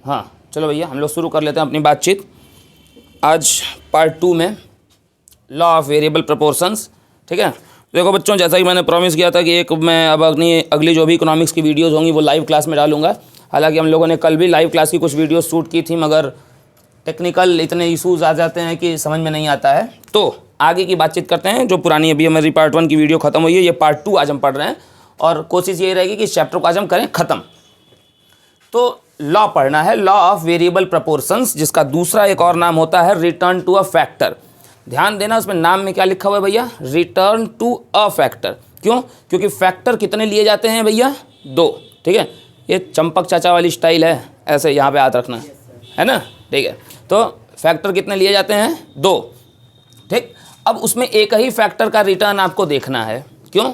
हाँ चलो भैया हम लोग शुरू कर लेते हैं अपनी बातचीत। आज पार्ट 2 में लॉ ऑफ वेरिएबल प्रोपोर्शंस। ठीक है, देखो बच्चों, जैसा कि मैंने प्रॉमिस किया था कि एक मैं अब अगली जो भी इकोनॉमिक्स की वीडियोज़ होंगी वो लाइव क्लास में डालूंगा। हालांकि हम लोगों ने कल भी लाइव क्लास की कुछ वीडियो शूट की थी, मगर टेक्निकल इतने इशूज़ आ जाते हैं कि समझ में नहीं आता है। तो आगे की बातचीत करते हैं। जो पुरानी अभी हमारी पार्ट 1 की वीडियो ख़त्म हुई है, ये पार्ट 2 आज हम पढ़ रहे हैं और कोशिश ये रहेगी कि इस चैप्टर को आज हम करें ख़त्म। तो लॉ पढ़ना है, लॉ ऑफ वेरिएबल प्रोपोर्शंस, जिसका दूसरा एक और नाम होता है रिटर्न टू अ फैक्टर। ध्यान देना, उसमें नाम में क्या लिखा हुआ है भैया, रिटर्न टू अ फैक्टर। क्यों? क्योंकि फैक्टर कितने लिए जाते हैं भैया, 2। ठीक है, ये चंपक चाचा वाली स्टाइल है, ऐसे यहाँ पे हाथ रखना है ना। ठीक है, तो फैक्टर कितने लिए जाते हैं, 2। ठीक, अब उसमें एक ही फैक्टर का रिटर्न आपको देखना है। क्यों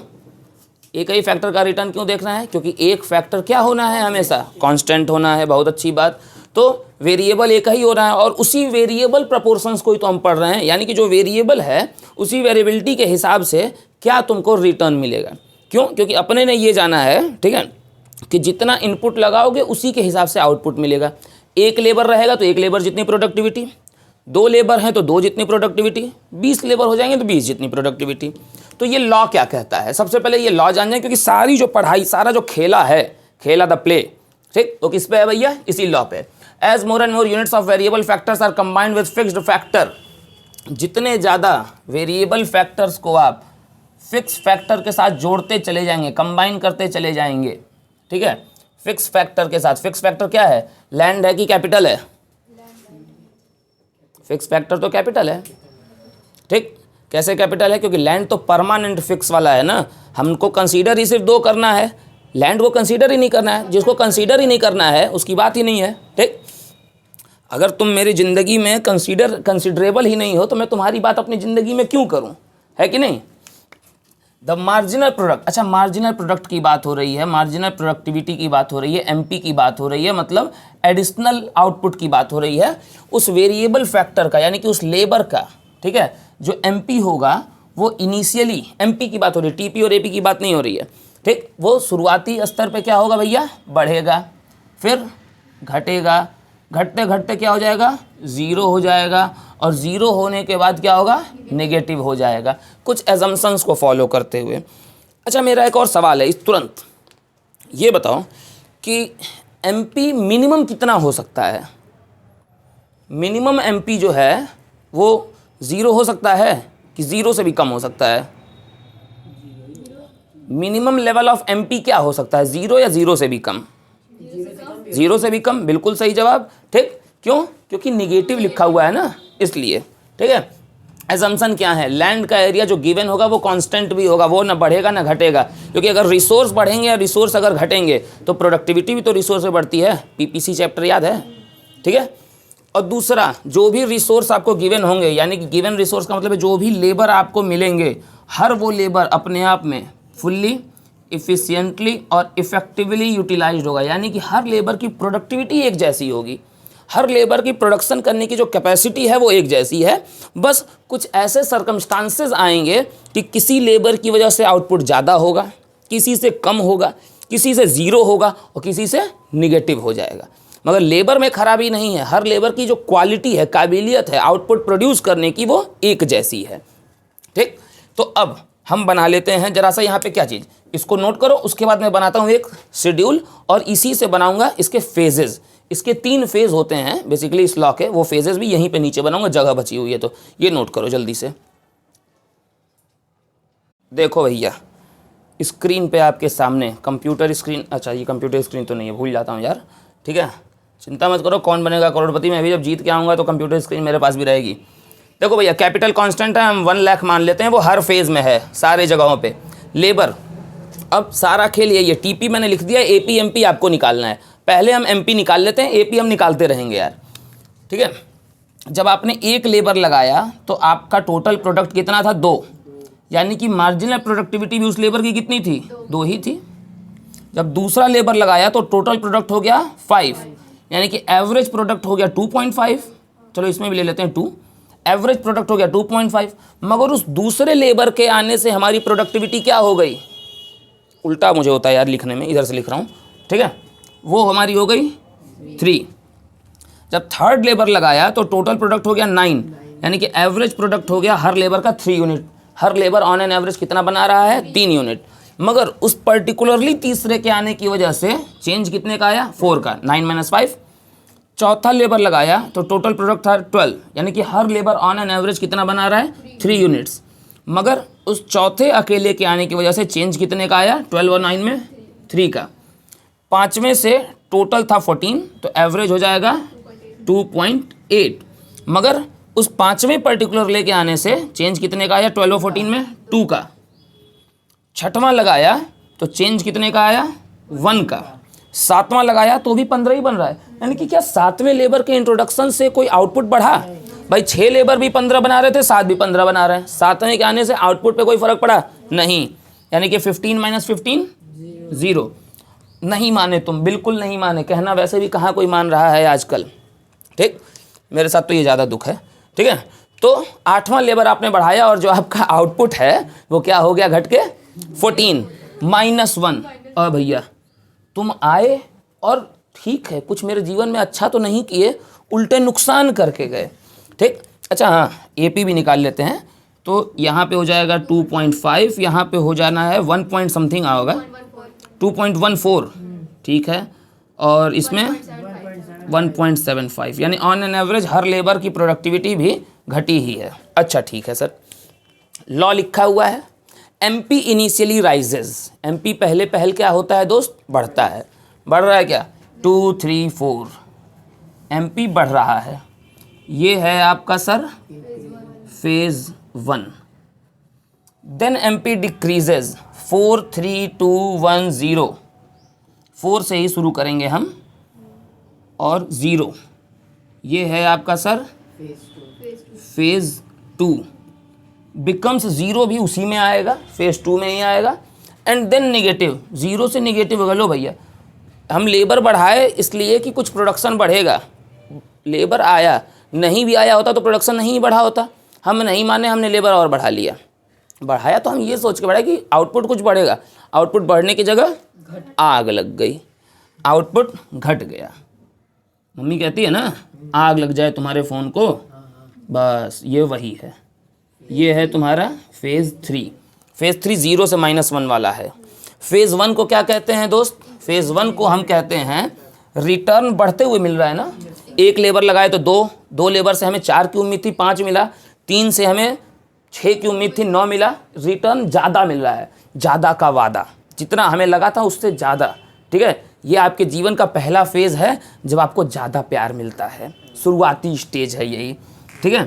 एक ही फैक्टर का रिटर्न क्यों देखना है? क्योंकि एक फैक्टर क्या होना है, हमेशा कांस्टेंट होना है। बहुत अच्छी बात। तो वेरिएबल एक ही हो रहा है और उसी वेरिएबल प्रोपोर्शंस को ही तो हम पढ़ रहे हैं, यानी कि जो वेरिएबल है उसी वेरिएबिलिटी के हिसाब से क्या तुमको रिटर्न मिलेगा। क्यों? क्योंकि अपने ने ये जाना है, ठीक है, कि जितना इनपुट लगाओगे उसी के हिसाब से आउटपुट मिलेगा। एक लेबर रहेगा तो एक लेबर जितनी प्रोडक्टिविटी, 2 लेबर हैं तो 2 जितनी प्रोडक्टिविटी, 20 लेबर हो जाएंगे तो 20 जितनी प्रोडक्टिविटी। तो ये लॉ क्या कहता है, सबसे पहले ये लॉ जान जाए, क्योंकि सारी जो पढ़ाई, सारा जो खेला है, खेला द प्ले, ठीक, तो किस पे है भैया, इसी लॉ पे। As more and more units of variable factors are combined with fixed factor, जितने ज़्यादा वेरिएबल फैक्टर्स को आप फिक्स फैक्टर के साथ जोड़ते चले जाएंगे, कंबाइन करते चले जाएंगे, ठीक है, फिक्स फैक्टर के साथ। फिक्स फैक्टर क्या है, लैंड है कि कैपिटल है? फिक्स फैक्टर तो कैपिटल है। ठीक, कैसे कैपिटल है? क्योंकि लैंड तो परमानेंट फिक्स वाला है ना, हमको कंसीडर ही सिर्फ 2 करना है, लैंड को कंसीडर ही नहीं करना है। जिसको कंसीडर ही नहीं करना है उसकी बात ही नहीं है। ठीक, अगर तुम मेरी ज़िंदगी में कंसीडरेबल ही नहीं हो तो मैं तुम्हारी बात अपनी ज़िंदगी में क्यों करूं, है कि नहीं। द मार्जिनल प्रोडक्ट, अच्छा मार्जिनल प्रोडक्ट की बात हो रही है, मार्जिनल प्रोडक्टिविटी की बात हो रही है, एमपी की बात हो रही है, मतलब एडिशनल आउटपुट की बात हो रही है। उस वेरिएबल फैक्टर का, यानी कि उस लेबर का, ठीक है, जो एमपी होगा वो इनिशियली, एमपी की बात हो रही है, टीपी और एपी की बात नहीं हो रही है। ठीक, वो शुरुआती स्तर पे क्या होगा भैया, बढ़ेगा, फिर घटेगा, घटते घटते क्या हो जाएगा, 0 हो जाएगा, और 0 होने के बाद क्या होगा, नेगेटिव हो जाएगा, कुछ एजम्पशंस को फॉलो करते हुए। अच्छा, मेरा एक और सवाल है, इस तुरंत ये बताओ कि एमपी मिनिमम कितना हो सकता है? मिनिमम एमपी जो है वो 0 हो सकता है कि 0 से भी कम हो सकता है? मिनिमम लेवल ऑफ एमपी क्या हो सकता है, 0 या 0 से भी कम? 0 से भी कम, बिल्कुल सही जवाब। ठीक, क्यों? क्योंकि निगेटिव लिखा हुआ है ना, इसलिए। ठीक है, एजम्पशन क्या है, लैंड का एरिया जो गिवन होगा वो कांस्टेंट भी होगा, वो ना बढ़ेगा ना घटेगा। क्योंकि अगर रिसोर्स बढ़ेंगे या रिसोर्स अगर घटेंगे तो प्रोडक्टिविटी भी तो रिसोर्स से बढ़ती है, पीपीसी चैप्टर याद है, ठीक है। और दूसरा, जो भी रिसोर्स आपको गिवन होंगे, यानी कि गिवन रिसोर्स का मतलब है जो भी लेबर आपको मिलेंगे, हर वो लेबर अपने आप में फुल्ली, इफ़िशियंटली और इफ़ेक्टिवली यूटिलाइज्ड होगा, यानी कि हर लेबर की प्रोडक्टिविटी एक जैसी होगी, हर लेबर की प्रोडक्शन करने की जो कैपेसिटी है वो एक जैसी है। बस कुछ ऐसे सर्कमस्टांसेस आएंगे कि किसी लेबर की वजह से आउटपुट ज़्यादा होगा, किसी से कम होगा, किसी से 0 होगा और किसी से निगेटिव हो जाएगा। मगर लेबर में खराबी नहीं है, हर लेबर की जो क्वालिटी है, काबिलियत है आउटपुट प्रोड्यूस करने की, वो एक जैसी है। ठीक, तो अब हम बना लेते हैं जरा सा यहाँ पे क्या चीज़, इसको नोट करो, उसके बाद मैं बनाता हूँ एक शेड्यूल और इसी से बनाऊंगा इसके फेजेस। इसके 3 फेज होते हैं बेसिकली इस लॉ के, वो फेजेस भी यहीं पे नीचे बनाऊंगा, जगह बची हुई है तो ये नोट करो जल्दी से। देखो भैया, स्क्रीन पे आपके सामने कंप्यूटर स्क्रीन, अच्छा ये कंप्यूटर स्क्रीन तो नहीं है, भूल जाता हूँ यार, ठीक है, चिंता मत करो, कौन बनेगा करोड़पति, मैं भी जब जीत के आऊँगा तो कंप्यूटर स्क्रीन मेरे पास भी रहेगी। देखो भैया, कैपिटल कांस्टेंट है, हम 1 लाख मान लेते हैं, वो हर फेज़ में है सारे जगहों पे। लेबर, अब सारा खेल यही है, टीपी मैंने लिख दिया, एपी एमपी आपको निकालना है। पहले हम एमपी निकाल लेते हैं, एपी हम निकालते रहेंगे यार, ठीक है। जब आपने एक लेबर लगाया तो आपका टोटल प्रोडक्ट कितना था, 2, यानी कि मार्जिनल प्रोडक्टिविटी भी उस लेबर की कितनी थी, 2 ही थी। जब दूसरा लेबर लगाया तो टोटल प्रोडक्ट हो गया 5, यानी कि एवरेज प्रोडक्ट हो गया 2.5, चलो इसमें भी ले लेते हैं 2, एवरेज प्रोडक्ट हो गया 2.5। मगर उस दूसरे लेबर के आने से हमारी प्रोडक्टिविटी क्या हो गई, उल्टा मुझे होता है यार लिखने में, इधर से लिख रहा हूँ, ठीक है, वो हमारी हो गई 3, जब थर्ड लेबर लगाया तो टोटल प्रोडक्ट हो गया 9, यानी कि एवरेज प्रोडक्ट हो गया हर लेबर का 3 unit. Her labour on an average कितना बना रहा है? 3 यूनिट। मगर उस पर्टिकुलरली तीसरे के आने की वजह से चेंज कितने का आया? 4 का, 9 - 5। चौथा लेबर लगाया तो टोटल प्रोडक्ट था 12, यानी कि हर लेबर ऑन एन एवरेज कितना बना रहा है? 3 यूनिट्स। मगर उस चौथे अकेले के आने की वजह से चेंज कितने का आया? 12 और 9 में 3 का। पाँचवें से टोटल था 14, तो एवरेज हो जाएगा 2.8। मगर उस पाँचवें पर्टिकुलर लेके आने से चेंज कितने का आया? 12 और 14 में 2 का। छठवां लगाया तो चेंज कितने का आया? 1 का। सातवां लगाया तो भी 15 ही बन रहा है, यानी कि क्या सातवें लेबर के इंट्रोडक्शन से कोई आउटपुट बढ़ा? भाई 6 लेबर भी 15 बना रहे थे, 7 भी 15 बना रहे हैं। सातवें के आने से आउटपुट पे कोई फर्क पड़ा? नहीं, यानी कि 15 - 15 0। नहीं माने तुम, बिल्कुल नहीं माने। कहना वैसे भी कहाँ कोई मान रहा है आजकल, ठीक। मेरे साथ तो ये ज़्यादा दुख है, ठीक है। तो 8वां लेबर आपने बढ़ाया और जो आपका आउटपुट है वो क्या हो गया? घट के 14 -1। और भैया तुम आए और ठीक है, कुछ मेरे जीवन में अच्छा तो नहीं किए, उल्टे नुकसान करके गए, ठीक। अच्छा हाँ, AP भी निकाल लेते हैं। तो यहाँ पे हो जाएगा 2.5, यहाँ पे हो जाना है 1 पॉइंट समथिंग होगा, 2.14, ठीक है। और इसमें 1.75, यानी on an average her labour की प्रोडक्टिविटी भी घटी ही है। अच्छा ठीक है सर, लॉ लिखा हुआ है MP इनिशियली राइजेज। MP पहले पहल क्या होता है दोस्त? बढ़ता है। बढ़ रहा है क्या? 2, 3, 4, MP बढ़ रहा है। ये है आपका sir phase 1। Then MP decreases 4, 3, 2, 1, 0। 4 से ही शुरू करेंगे हम और 0। ये है आपका सर फेज 2। बिकम्स 0 भी उसी में आएगा, फेज 2 में ही आएगा। एंड देन नेगेटिव, 0 से नेगेटिव गलो भैया। हम लेबर बढ़ाए इसलिए कि कुछ प्रोडक्शन बढ़ेगा। लेबर आया, नहीं भी आया होता तो प्रोडक्शन नहीं बढ़ा होता। हम नहीं माने, हमने लेबर और बढ़ा लिया। बढ़ाया तो हम ये सोच के बढ़ाया कि आउटपुट कुछ बढ़ेगा। आउटपुट बढ़ने की जगह आग लग गई, आउटपुट घट गया। मम्मी कहती है ना, आग लग जाए तुम्हारे फ़ोन को, बस ये वही है। ये है तुम्हारा फेज़ 3। फेज़ 3 0 से -1 वाला है। फेज़ 1 को क्या कहते हैं दोस्त? फेज़ 1 को हम कहते हैं रिटर्न बढ़ते हुए मिल रहा है ना। एक लेबर लगाए तो 2 लेबर से हमें 4 की उम्मीद थी, 5 मिला। 3 से हमें 6 की उम्मीद थी, 9 मिला। रिटर्न ज़्यादा मिल रहा है, ज़्यादा का वादा, जितना हमें लगा था उससे ज़्यादा, ठीक है। ये आपके जीवन का पहला फेज़ है जब आपको ज़्यादा प्यार मिलता है। शुरुआती स्टेज है यही, ठीक है।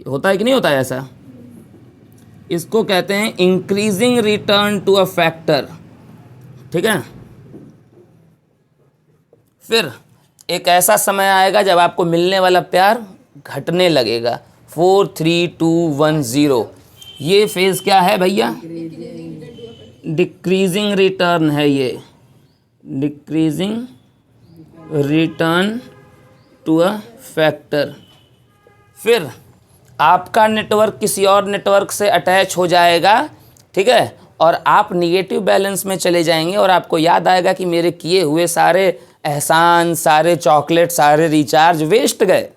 होता है कि नहीं होता है ऐसा? इसको कहते हैं increasing return to a factor, ठीक है। फिर एक ऐसा समय आएगा जब आपको मिलने वाला प्यार घटने लगेगा। 4, 3, 2, 1, 0। ये फेज़ क्या है भैया? डिक्रीजिंग रिटर्न है ये, decreasing return to a factor. फिर आपका नेटवर्क किसी और नेटवर्क से अटैच हो जाएगा, ठीक है, और आप निगेटिव बैलेंस में चले जाएंगे और आपको याद आएगा कि मेरे किए हुए सारे एहसान, सारे चॉकलेट, सारे रिचार्ज वेस्ट गए।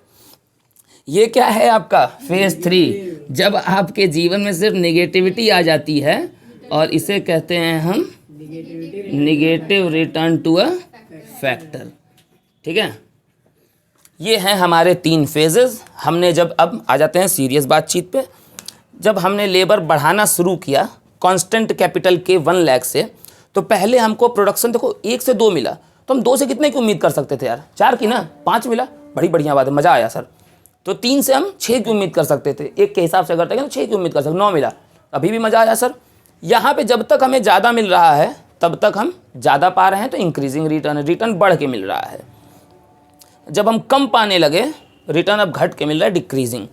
ये क्या है आपका फेज़ 3, जब आपके जीवन में सिर्फ नेगेटिविटी आ जाती है, और इसे कहते हैं हम negative return to a factor, ठीक है। ये हैं हमारे 3 फेजेस। हमने जब अब आ जाते हैं सीरियस बातचीत पे। जब हमने लेबर बढ़ाना शुरू किया कांस्टेंट कैपिटल के 1 लाख से, तो पहले हमको प्रोडक्शन देखो 1 से 2 मिला, तो हम 2 से कितने की उम्मीद कर सकते थे यार? 4 की ना, 5 मिला, बड़ी बढ़िया बात है, मज़ा आया सर। तो 3 से हम 6 की उम्मीद कर सकते थे, 1 के हिसाब से अगर तक तो 6 की उम्मीद कर सकते, 9 मिला, अभी भी मज़ा आया सर। यहाँ पे जब तक हमें ज़्यादा मिल रहा है तब तक हम ज़्यादा पा रहे हैं, तो इंक्रीजिंग रिटर्न, रिटर्न बढ़ के मिल रहा है। जब हम कम पाने लगे, रिटर्न अब घट के मिल रहा है, डिक्रीजिंग।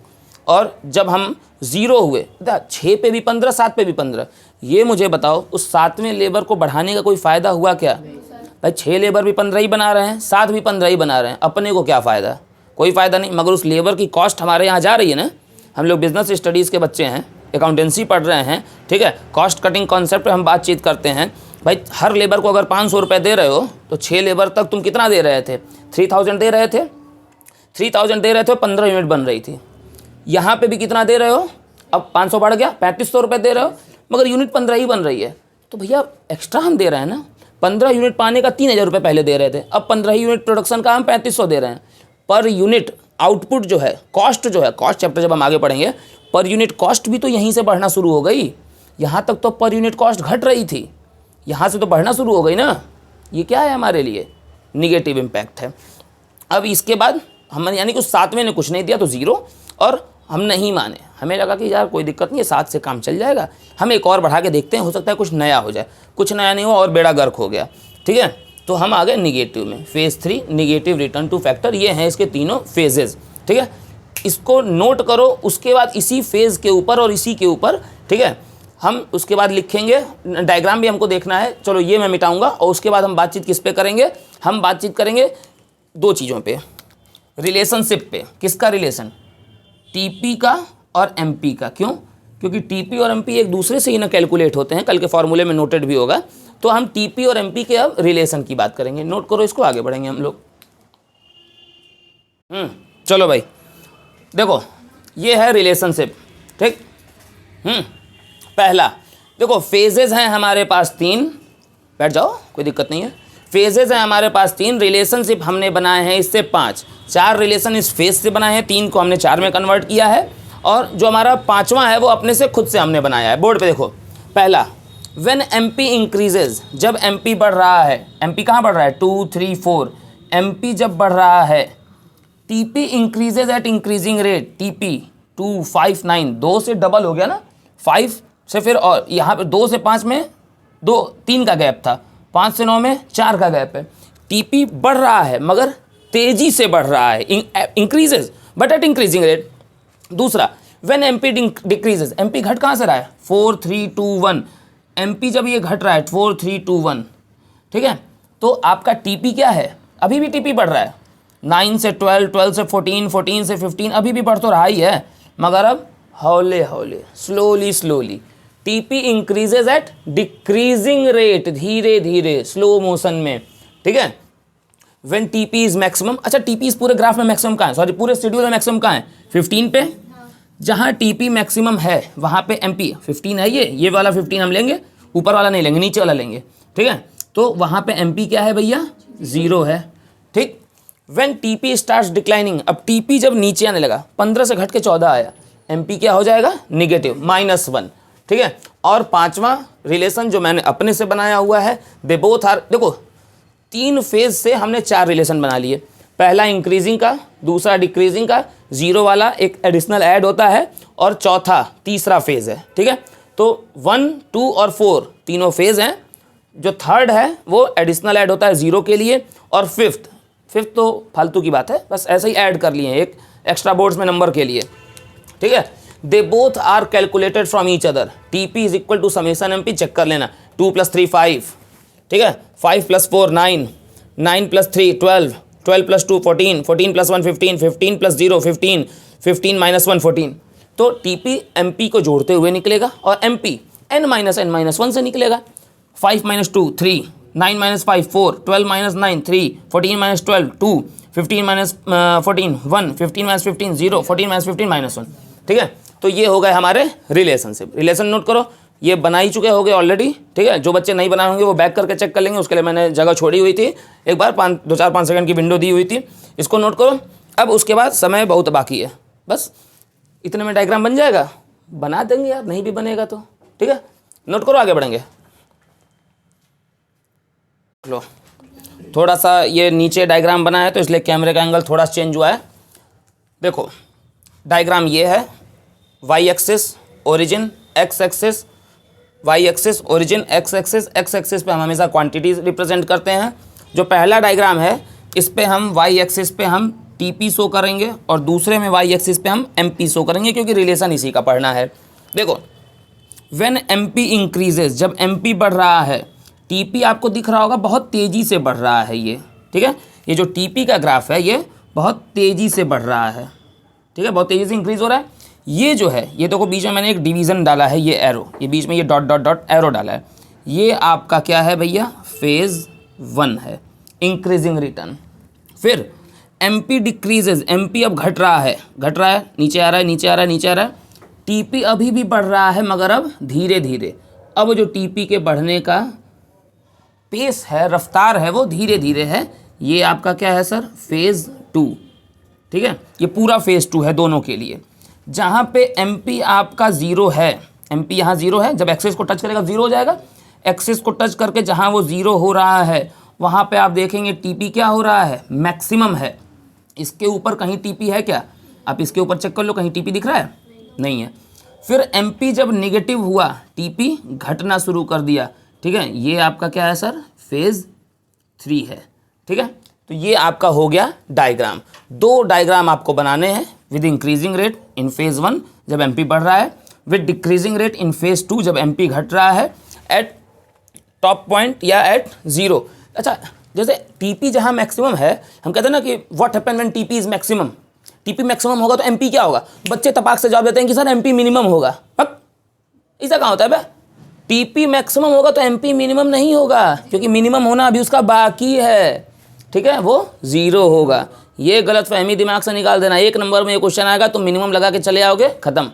और जब हम 0 हुए, 6 पे भी 15, 7 पे भी 15, ये मुझे बताओ उस 7वें लेबर को बढ़ाने का कोई फ़ायदा हुआ क्या? भाई 6 लेबर भी 15 ही बना रहे हैं, 7 भी 15 ही बना रहे हैं, अपने को क्या फ़ायदा? कोई फ़ायदा नहीं। मगर उस लेबर की कॉस्ट हमारे यहाँ जा रही है ना। हम लोग बिजनेस स्टडीज़ के बच्चे हैं, अकाउंटेंसी पढ़ रहे हैं, ठीक है, कॉस्ट कटिंग कॉन्सेप्ट पे हम बातचीत करते हैं। भाई हर लेबर को अगर 500 रुपये दे रहे हो तो 6 लेबर तक तुम कितना दे रहे थे, 3000 दे रहे थे, 3000 दे रहे थे, 15 यूनिट बन रही थी। यहाँ पे भी कितना दे रहे हो, अब 500 बढ़ गया, 3500 रुपये दे रहे हो, मगर यूनिट 15 ही बन रही है। तो भैया एक्स्ट्रा हम दे रहे हैं ना, 15 यूनिट पाने का 3000 रुपये पहले दे रहे थे, अब 15 यूनिट प्रोडक्शन का हम 3500 दे रहे हैं। पर यूनिट आउटपुट जो है, कॉस्ट जो है, कॉस्ट चैप्टर जब हम आगे पढ़ेंगे, पर यूनिट कॉस्ट भी तो यहीं से बढ़ना शुरू हो गई। यहाँ तक तो पर यूनिट कॉस्ट घट रही थी, यहाँ से तो बढ़ना शुरू हो गई ना। ये क्या है हमारे लिए, निगेटिव इम्पैक्ट है। अब इसके बाद हम यानी कि उस 7वें ने कुछ नहीं दिया तो 0, और हम नहीं माने, हमें लगा कि यार कोई दिक्कत नहीं है, 7 से काम चल जाएगा, हम एक और बढ़ा के देखते हैं, हो सकता है कुछ नया हो जाए। कुछ नया नहीं हुआ और बेड़ा गर्क हो गया। ठीक है, तो हम आ गए निगेटिव में, phase 3 negative return two factor. ये हैं इसके तीनों फेजेस। ठीक है, इसको नोट करो। उसके बाद इसी फेज़ के ऊपर और इसी के ऊपर, ठीक है, हम उसके बाद लिखेंगे, डायग्राम भी हमको देखना है। चलो ये मैं मिटाऊंगा, और उसके बाद हम बातचीत किस पे करेंगे, हम बातचीत करेंगे 2 चीज़ों पे, रिलेशनशिप पे। किसका रिलेशन, टीपी का और एमपी का। क्यों, क्योंकि टीपी और एमपी एक दूसरे से ही ना कैलकुलेट होते हैं, कल के फॉर्मूले में नोटेड भी होगा। तो हम टीपी और एमपी के अब रिलेशन की बात करेंगे। नोट करो इसको, आगे बढ़ेंगे हम लोग। चलो भाई देखो, ये है रिलेशनशिप। ठीक, पहला देखो, फेजेस हैं हमारे पास 3, बैठ जाओ कोई दिक्कत नहीं है। फेजेस हैं हमारे पास 3, रिलेशनशिप हमने बनाए हैं इससे 5, 4 रिलेशन इस फेज से बनाए हैं, 3 को हमने 4 में कन्वर्ट किया है, और जो हमारा 5वां है वो अपने से खुद से हमने बनाया है। बोर्ड पे देखो, पहला, व्हेन एमपी इंक्रीजेज, जब एमपी बढ़ रहा है, एमपी कहाँ बढ़ रहा है, 2 3 4, एमपी जब बढ़ रहा है, TP increases at increasing rate, TP 2 5 9, 2 से डबल हो गया ना, 5 से फिर, और यहाँ पे 2 से 5 में 3 का गैप था, 5 से 9 में 4 का गैप है। टीपी बढ़ रहा है मगर तेजी से बढ़ रहा है, increases but at increasing rate. दूसरा, व्हेन एमपी डिक्रीजेज, एमपी घट कहाँ से रहा है, 4 3 2 1, एमपी जब ये घट रहा है 4 3 2 1, ठीक है, तो आपका टीपी क्या है, अभी भी टीपी बढ़ रहा है, 9 से 12, 12 से 14, 14 से 15, अभी भी बढ़ तो रहा ही है, मगर अब हौले हौले, slowly slowly. TP increases at decreasing rate, धीरे धीरे, स्लो मोशन में। ठीक है, व्हेन टीपी इज मैक्सिमम, अच्छा टीपी इस पूरे ग्राफ में मैक्सिमम कहाँ है, सॉरी पूरे शेड्यूल में मैक्सिमम कहाँ है, 15 पे। जहाँ टीपी मैक्सिमम है वहाँ पे एमपी 15 है, ये वाला 15 हम लेंगे, ऊपर वाला नहीं लेंगे, नीचे वाला लेंगे। ठीक है, तो वहाँ पे एमपी क्या है भैया, 0 है। ठीक, व्हेन टीपी स्टार्ट्स डिक्लाइनिंग, अब टीपी जब नीचे आने लगा, 15 से घट के 14 आया, एमपी क्या हो जाएगा, नेगेटिव, -1। ठीक है, और 5वां रिलेशन जो मैंने अपने से बनाया हुआ है, दे बोथ आर, देखो 3 फेज से हमने 4 रिलेशन बना लिए, पहला इंक्रीजिंग का, दूसरा डिक्रीजिंग का, 0 वाला एक एडिशनल ऐड होता है, और चौथा तीसरा फेज है। ठीक है, तो 1 2 और 4 तीनों फेज हैं, जो थर्ड है वो एडिशनल ऐड होता है 0 के लिए, और फिफ्थ तो फालतू की बात है, बस ऐसे ही ऐड कर लिए एक एक्स्ट्रा बोर्ड्स में नंबर के लिए। ठीक है, they both are calculated from each other, TP is equal to summation MP, check कर लेना, 2 + 3 5, ठीक है, 5 + 4 9, 9 + 3 12, 12 + 2 14, 14 + 1 15, 15 + 0 15, 15 - 1 14। तो टीपी एमपी को जोड़ते हुए निकलेगा, और एमपी n - n - 1 से निकलेगा। 5 - 2 3, 9 - 5 4, 12 - 9 3, 14 - 12 2, 15 - 14 1, 15 - 15 0, 14 - 15 -1। ठीक है, तो ये हो गए हमारे रिलेशनशिप। रिलेशन नोट करो, ये बना ही चुके होंगे ऑलरेडी। ठीक है, जो बच्चे नहीं बनाए होंगे वो बैक करके चेक कर लेंगे, उसके लिए मैंने जगह छोड़ी हुई थी, एक बार 2-4-5 सेकंड की विंडो दी हुई थी, इसको नोट करो। अब उसके बाद समय बहुत बाकी है, बस इतने में डायग्राम बन जाएगा, बना देंगे यार, नहीं भी बनेगा तो। ठीक है, नोट करो, आगे बढ़ेंगे। लो, थोड़ा सा ये नीचे डायग्राम बना है तो इसलिए कैमरे का एंगल थोड़ा चेंज हुआ है। देखो डायग्राम ये है, Y axis origin, X axis Y axis origin, X axis पे हम हमेशा क्वांटिटीज रिप्रेजेंट करते हैं। जो पहला डायग्राम है इस पे हम वाई एक्सिस पे हम टीपी शो करेंगे, और दूसरे में वाई एक्सिस पे हम एमपी शो करेंगे, क्योंकि रिलेशन इसी का पढ़ना है। देखो, व्हेन एमपी इंक्रीजेज, जब एमपी बढ़ रहा है, टीपी आपको दिख रहा होगा बहुत तेज़ी से बढ़ रहा है ये। ठीक है, ये जो टीपी का ग्राफ है ये बहुत तेज़ी से बढ़ रहा है। ठीक है, बहुत तेज़ी से इंक्रीज हो रहा है। ये जो है, ये देखो बीच में मैंने एक डिवीज़न डाला है, ये एरो, ये बीच में ये डॉट डॉट डॉट एरो डाला है, ये आपका क्या है भैया, फेज़ 1 है, इंक्रीजिंग रिटर्न। फिर एमपी डिक्रीजेज, एमपी अब घट रहा है, नीचे आ रहा है, नीचे आ रहा है, नीचे आ रहा है। टीपी अभी भी बढ़ रहा है मगर अब धीरे धीरे। अब जो टीपी के बढ़ने का पेस है, रफ्तार है, वो धीरे धीरे है। ये आपका क्या है सर, फेज़ 2। ठीक है, ये पूरा फेज़ 2 है दोनों के लिए। जहाँ पे एमपी आपका 0 है, एमपी यहाँ 0 है, जब एक्सेस को टच करेगा 0 हो जाएगा। एक्सेस को टच करके जहाँ वो 0 हो रहा है वहाँ पे आप देखेंगे टीपी क्या हो रहा है, मैक्सिमम है। इसके ऊपर कहीं टीपी है क्या, आप इसके ऊपर चेक कर लो, कहीं टीपी दिख रहा है, नहीं है। फिर एमपी जब नेगेटिव हुआ, टीपी घटना शुरू कर दिया। ठीक है, ये आपका क्या है सर, फेज़ 3 है। ठीक है, तो ये आपका हो गया डायग्राम। 2 डायग्राम आपको बनाने हैं, with increasing rate in phase 1 जब एमपी बढ़ रहा है, with decreasing rate in phase 2 जब एमपी घट रहा है, एट टॉप पॉइंट या एट 0। अच्छा, जैसे टीपी जहाँ मैक्सिमम है, हम कहते हैं ना कि what happen when TP is maximum. TP maximum होगा तो एमपी क्या होगा, बच्चे तपाक से जवाब देते हैं कि सर एमपी मिनिमम होगा। पक ऐसा कहाँ होता है बे, टीपी मैक्सिमम होगा तो एमपी मिनिमम नहीं होगा, क्योंकि मिनिमम होना अभी उसका बाकी है। ठीक है, वो 0 होगा। ये गलतफहमी दिमाग से निकाल देना। 1 नंबर में ये क्वेश्चन आएगा तो मिनिमम लगा के चले आओगे, खत्म।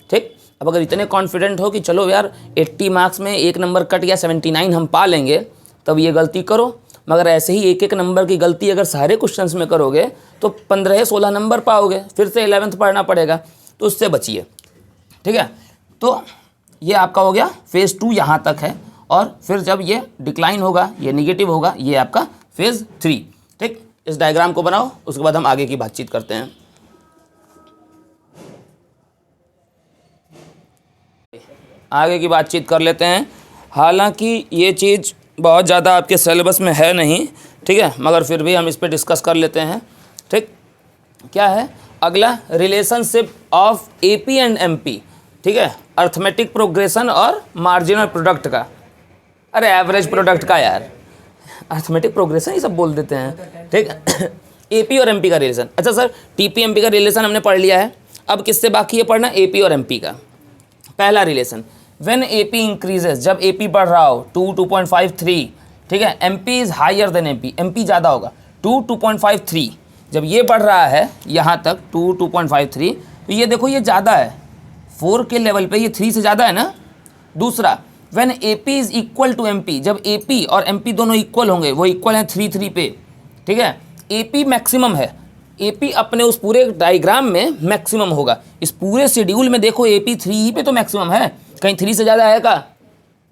ठीक, अब अगर इतने कॉन्फिडेंट हो कि चलो यार 80 मार्क्स में 1 नंबर कट या 79 हम पा लेंगे, तब ये गलती करो। मगर ऐसे ही 1-1 नंबर की गलती अगर सारे क्वेश्चंस में करोगे तो 15-16 नंबर पाओगे, फिर से 11th पढ़ना पड़ेगा, तो उससे बचिए। ठीक है, तो ये आपका हो गया फेज़ 2, यहाँ तक है। और फिर जब ये डिक्लाइन होगा, ये निगेटिव होगा, ये आपका फेज़ 3। ठीक, इस डायग्राम को बनाओ, उसके बाद हम आगे की बातचीत करते हैं। आगे की बातचीत कर लेते हैं। हालांकि ये चीज़ बहुत ज़्यादा आपके सिलेबस में है नहीं, ठीक है, मगर फिर भी हम इस पर डिस्कस कर लेते हैं। ठीक, क्या है अगला, relationship of AP and MP. ठीक है, अर्थमेटिक प्रोग्रेशन और मार्जिनल प्रोडक्ट का, अरे एवरेज प्रोडक्ट का यार, अर्थमेटिक प्रोग्रेशन ये सब बोल देते हैं। ठीक है, एपी और एमपी का रिलेशन। अच्छा सर, टीपी एमपी का रिलेशन हमने पढ़ लिया है, अब किससे बाकी है पढ़ना, एपी और एमपी का। पहला रिलेशन, व्हेन एपी इंक्रीजेज, जब एपी बढ़ रहा हो 2.53, ठीक है, MP is higher than MP, एमपी ज़्यादा होगा 2.53। जब ये बढ़ रहा है यहाँ तक 2.53, तो ये देखो ये ज़्यादा है, 4 के लेवल पे ये 3 से ज़्यादा है ना। दूसरा, when AP is equal to MP, जब एपी और एमपी दोनों इक्वल होंगे, वो इक्वल हैं 3 पे। ठीक है, एपी मैक्सिमम है, एपी अपने उस पूरे डायग्राम में मैक्सिमम होगा। इस पूरे शेड्यूल में देखो एपी 3 पे तो मैक्सिमम है, कहीं 3 से ज़्यादा है का,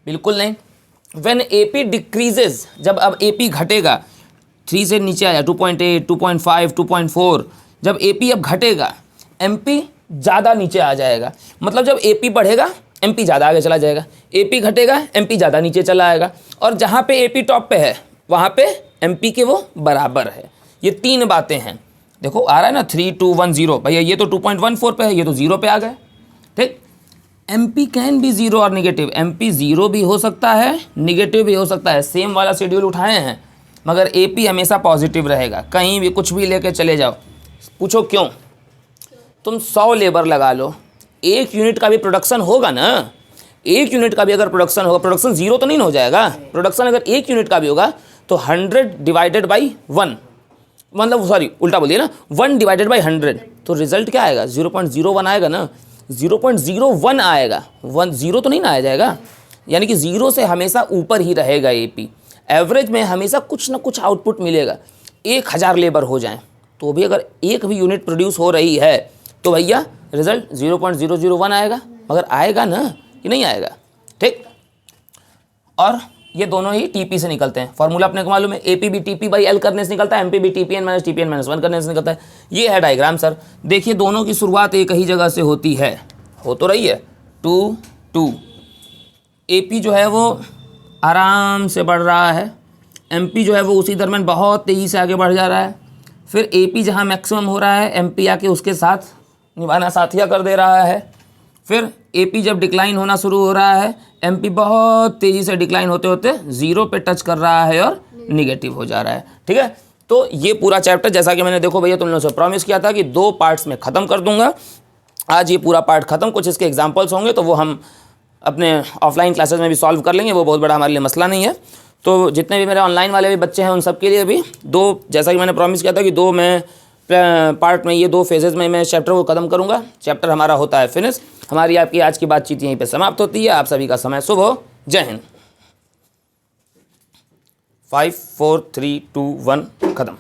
बिल्कुल नहीं। व्हेन एपी डिक्रीजेज, जब अब एपी घटेगा, 3 से नीचे आया 2.8, 2.5, 2.4, जब एपी अब घटेगा एमपी ज़्यादा नीचे आ जाएगा। मतलब जब एपी बढ़ेगा एमपी ज़्यादा आगे चला जाएगा, एपी घटेगा एमपी ज़्यादा नीचे चला आएगा, और जहाँ पे एपी टॉप पे है वहाँ पे एमपी के वो बराबर है। ये 3 बातें हैं। देखो आ रहा है ना 3, 2, 1, 0, भैया ये तो 2.14 पे है, ये तो 0 पे आ गए। ठीक, एमपी कैन बी 0 और निगेटिव, एमपी 0 भी हो सकता है, निगेटिव भी हो सकता है। सेम वाला शेड्यूल उठाए हैं, मगर एपी हमेशा पॉजिटिव रहेगा। कहीं भी कुछ भी लेके चले जाओ, पूछो क्यों, तुम 100 लेबर लगा लो, 1 यूनिट का भी प्रोडक्शन होगा ना, 1 यूनिट का भी अगर प्रोडक्शन होगा, प्रोडक्शन 0 तो नहीं हो जाएगा। प्रोडक्शन अगर 1 यूनिट का भी होगा तो 100 डिवाइडेड बाई 1, मतलब सॉरी उल्टा बोलिए ना, 1 डिवाइडेड बाई 100, तो रिजल्ट क्या आएगा, 0.01 आएगा ना, 0.01 आएगा, 0 तो नहीं ना आ जाएगा। यानी कि 0 से हमेशा ऊपर ही रहेगा एपी। एवरेज में हमेशा कुछ ना कुछ आउटपुट मिलेगा। 1000 लेबर हो जाएं तो भी अगर 1 भी यूनिट प्रोड्यूस हो रही है तो भैया रिजल्ट 0.001 आएगा, मगर आएगा ना कि नहीं आएगा। ठीक, और ये दोनों ही टीपी से निकलते हैं। फॉर्मूला अपने को मालूम है, एपी भी टीपी बाई एल करने से निकलता है, एमपी भी टीपीएन माइनस टीपीएन माइनस 1 करने से निकलता है। ये है डायग्राम सर। देखिए दोनों की शुरुआत एक ही जगह से होती है, हो तो रही है 2, 2। एपी जो है वो आराम से बढ़ रहा है, एमपी जो है वो उसी दरमियान बहुत तेज़ी से आगे बढ़ जा रहा है। फिर एपी जहाँ मैक्सिमम हो रहा है, एमपी आके उसके साथ निभाना साथिया कर दे रहा है। फिर एपी जब डिक्लाइन होना शुरू हो रहा है, एमपी बहुत तेज़ी से डिक्लाइन होते होते 0 पे टच कर रहा है और निगेटिव हो जा रहा है। ठीक है, तो ये पूरा चैप्टर जैसा कि मैंने देखो भैया तुम लोगों से प्रॉमिस किया था कि 2 पार्ट्स में ख़त्म कर दूंगा। आज ये पूरा पार्ट ख़त्म, कुछ इसके एग्जाम्पल्स होंगे तो वो हम अपने ऑफलाइन क्लासेस में भी सॉल्व कर लेंगे, वो बहुत बड़ा हमारे लिए मसला नहीं है। तो जितने भी मेरे ऑनलाइन वाले भी बच्चे हैं उन सब के लिए भी दो, जैसा कि मैंने प्रॉमिस किया था कि दो मैं पार्ट में, ये 2 फेजेज़ में मैं चैप्टर को ख़त्म करूँगा। चैप्टर हमारा होता है फिनिश। हमारी आपकी आज की बातचीत यहीं पे समाप्त होती है। आप सभी का समय शुभ हो। जय हिंद। 5 4 3 2 1 ख़त्म।